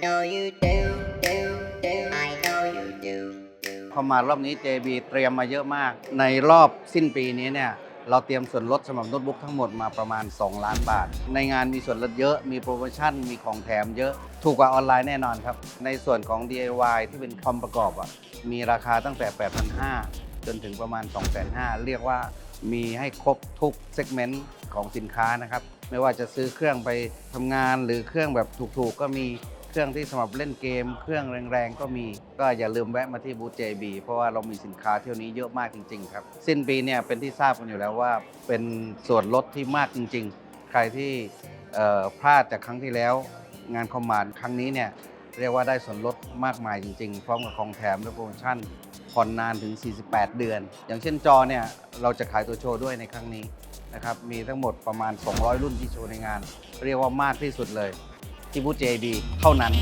know you do, do, do. I know you do. พอมารอบนี้ JB เตรียมมาเยอะมากในรอบสิ้นปีนี้เนี่ยเราเตรียมส่วนลดสำหรับโน้ตบุ๊กทั้งหมดมาประมาณ2 ล้านบาทในงานมีส่วนลดเยอะมีโปรโมชั่นมีของแถมเยอะถูกกว่าออนไลน์แน่นอนครับในส่วนของ DIY ที่เป็นคอมประกอบมีราคาตั้งแต่ 8,500 จนถึงประมาณ 250,000 เรียกว่ามีให้ครบทุกเซกเมนต์ของสินค้านะครับไม่ว่าจะซื้อเครื่องไปทำงานหรือเครื่องแบบถูกๆก็มีเครื่องที่สำหรับเล่นเกมเครื่องแรงๆก็มีก็อย่าลืมแวะมาที่บูธ JB เพราะว่าเรามีสินค้าเที่ยวนี้เยอะมากจริงๆครับสิ้นปีเนี่ยเป็นที่ทราบกันอยู่แล้วว่าเป็นส่วนลดที่มากจริงๆใครที่พลาดจากครั้งที่แล้วงานคอมมานด์ครั้งนี้เนี่ยเรียกว่าได้ส่วนลดมากมายจริงๆพร้อมกับของแถมและโปรโมชั่นผ่อนนานถึง48 เดือนอย่างเช่นจอเนี่ยเราจะขายตัวโชว์ด้วยในครั้งนี้นะครับมีทั้งหมดประมาณ200รุ่นที่โชว์ในงานเรียกว่ามากที่สุดเลยที่บูธ JB เท่านั้น